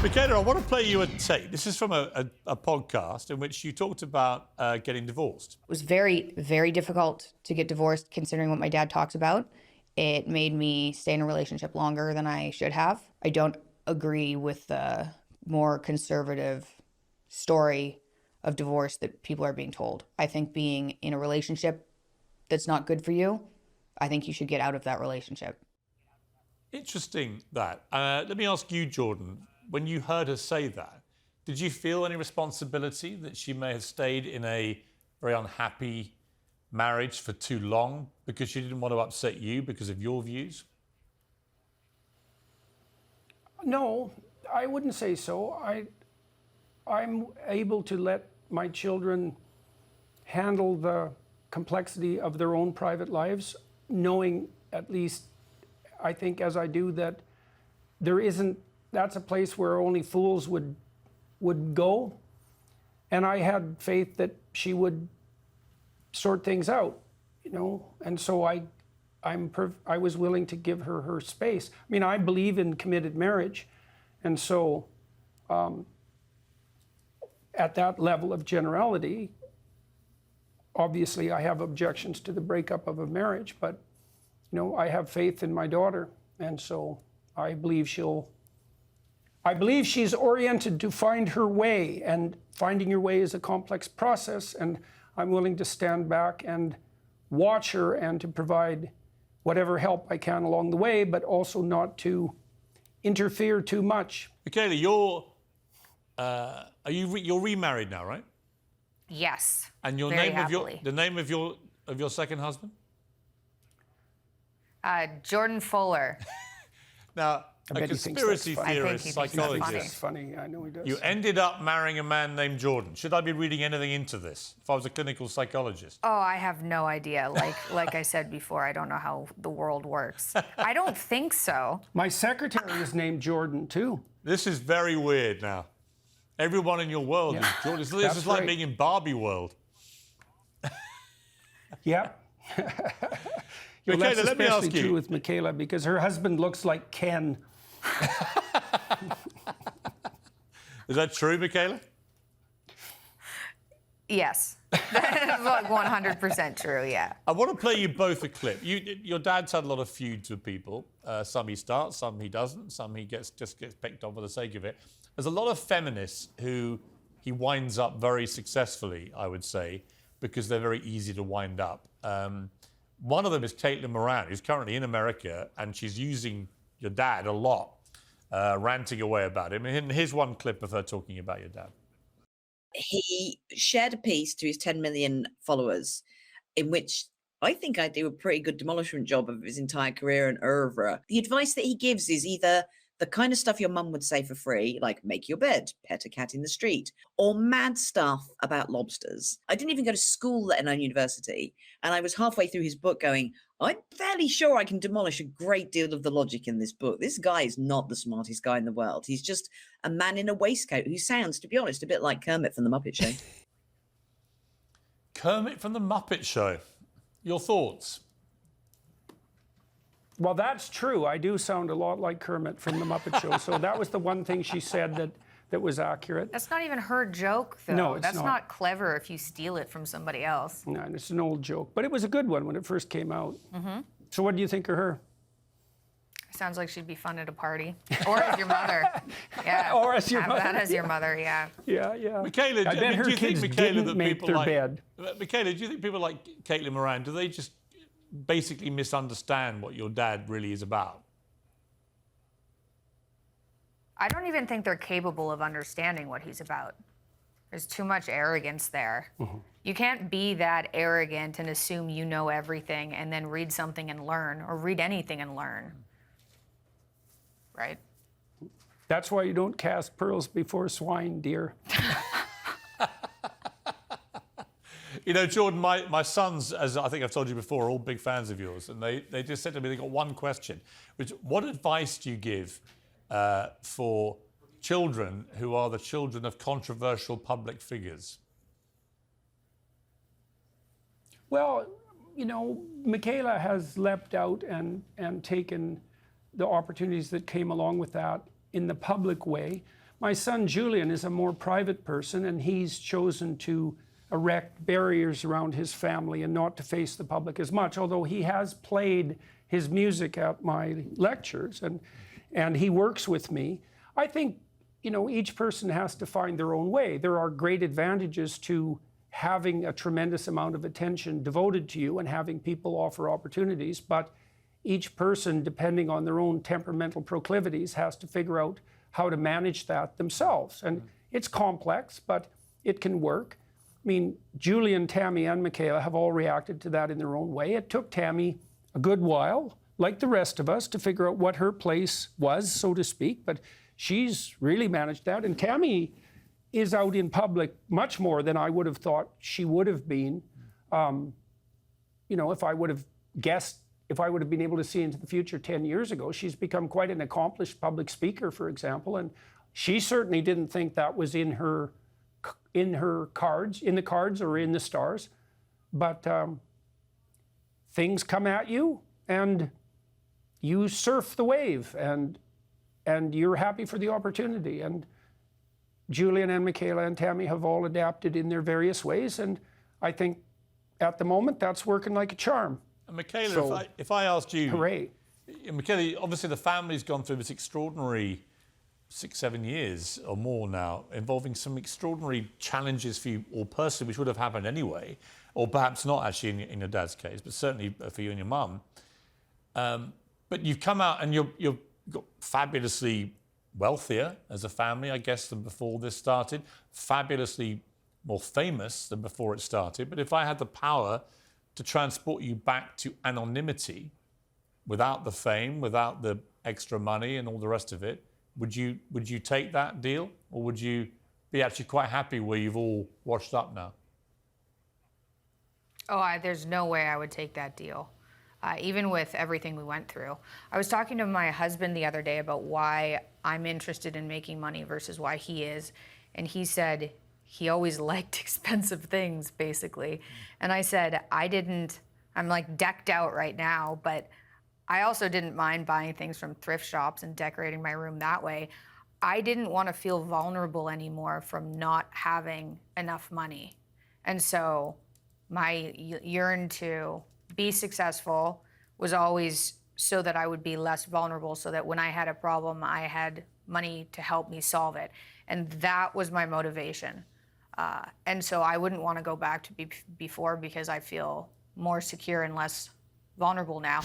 Mikhaila, I want to play you a tape. This is from a podcast in which you talked about getting divorced. It was very, very difficult to get divorced considering what my dad talks about. It made me stay in a relationship longer than I should have. I don't agree with the more conservative story of divorce that people are being told. I think being in a relationship that's not good for you, I think you should get out of that relationship. Interesting that. Let me ask you, Jordan, when you heard her say that, did you feel any responsibility that she may have stayed in a very unhappy marriage for too long because she didn't want to upset you because of your views? No, I wouldn't say so. I'm able to let my children handle the complexity of their own private lives, knowing at least, I think as I do, that that's a place where only fools would go. And I had faith that she would sort things out, you know, and so I was willing to give her space. I mean, I believe in committed marriage, and so at that level of generality, obviously I have objections to the breakup of a marriage, but you know, I have faith in my daughter, and so I believe she's oriented to find her way, and finding your way is a complex process, and I'm willing to stand back and watch her and to provide whatever help I can along the way, but also not to interfere too much. Mikhaila, you're remarried now, right? Yes. And the name of your second husband? Jordan Fuller. Now, a conspiracy theorist, psychologist. That's funny. I know he does. You ended up marrying a man named Jordan. Should I be reading anything into this if I was a clinical psychologist? Oh, I have no idea. Like I said before, I don't know how the world works. I don't think so. My secretary is named Jordan, too. This is very weird now. Everyone in your world is Jordan. This is like being in Barbie world. Yeah. Well, that's Mikhaila, let me ask especially you. true with Mikhaila because her husband looks like Ken. Is that true, Mikhaila? Yes. That is like 100% true, yeah. I want to play you both a clip. Your dad's had a lot of feuds with people. Some he starts, some he doesn't, some he just gets picked on for the sake of it. There's a lot of feminists who he winds up very successfully, I would say, because they're very easy to wind up. One of them is Caitlin Moran, who's currently in America, and she's using your dad a lot, ranting away about him. And here's one clip of her talking about your dad. He shared a piece to his 10 million followers in which I think I do a pretty good demolishment job of his entire career and oeuvre. The advice that he gives is either the kind of stuff your mum would say for free, like make your bed, pet a cat in the street, or mad stuff about lobsters. I didn't even go to school at a university, and I was halfway through his book going, I'm fairly sure I can demolish a great deal of the logic in this book. This guy is not the smartest guy in the world. He's just a man in a waistcoat who sounds, to be honest, a bit like Kermit from the Muppet Show. Kermit from the Muppet Show. Your thoughts? Well, that's true. I do sound a lot like Kermit from the Muppet Show. So that was the one thing she said that was accurate. That's not even her joke, though. No, it's That's not. not clever if you steal it from somebody else. No, it's an old joke. But it was a good one when it first came out. Mm-hmm. So what do you think of her? Sounds like she'd be fun at a party. Or as your mother. Yeah. Or as your Have mother. that as your mother, yeah. Yeah, yeah. Mikhaila, I bet her do you kids think, Mikhaila, didn't that make people their like bed. Mikhaila, do you think people like Caitlin Moran, do they just basically misunderstand what your dad really is about? I don't even think they're capable of understanding what he's about. There's too much arrogance there. Mm-hmm. You can't be that arrogant and assume you know everything and then read something and learn, or read anything and learn. Right? That's why you don't cast pearls before swine, dear. You know, Jordan, my sons, as I think I've told you before, are all big fans of yours. And they just said to me, they got one question, which, what advice do you give for children who are the children of controversial public figures? Well, you know, Mikhaila has leapt out and taken the opportunities that came along with that in the public way. My son Julian is a more private person, and he's chosen to erect barriers around his family and not to face the public as much, although he has played his music at my lectures, and he works with me. I think, you know, each person has to find their own way. There are great advantages to having a tremendous amount of attention devoted to you and having people offer opportunities, but each person, depending on their own temperamental proclivities, has to figure out how to manage that themselves. And it's complex, but it can work. I mean, Julian, Tammy, and Mikhaila have all reacted to that in their own way. It took Tammy a good while, like the rest of us, to figure out what her place was, so to speak, but she's really managed that. And Tammy is out in public much more than I would have thought she would have been. You know, if I would have guessed, if I would have been able to see into the future 10 years ago, she's become quite an accomplished public speaker, for example, and she certainly didn't think that was in her cards, or in the stars. But things come at you, and you surf the wave, and you're happy for the opportunity. And Julian and Mikhaila and Tammy have all adapted in their various ways, and I think at the moment that's working like a charm. And Mikhaila, So, if I asked you, hooray. Mikhaila, obviously the family's gone through this extraordinary 6-7 years or more now, involving some extraordinary challenges for you all personally, which would have happened anyway, or perhaps not actually in your dad's case, but certainly for you and your mum. But you've come out and you've got fabulously wealthier as a family, I guess, than before this started, fabulously more famous than before it started. But if I had the power to transport you back to anonymity, without the fame, without the extra money and all the rest of it, would you take that deal, or would you be actually quite happy where you've all washed up now? There's no way I would take that deal, even with everything we went through. I was talking to my husband the other day about why I'm interested in making money versus why he is, and he said he always liked expensive things, basically. And I said, I'm like decked out right now, but I also didn't mind buying things from thrift shops and decorating my room that way. I didn't want to feel vulnerable anymore from not having enough money. And so my yearn to be successful was always so that I would be less vulnerable, so that when I had a problem, I had money to help me solve it. And that was my motivation. And so I wouldn't want to go back to before, because I feel more secure and less vulnerable now.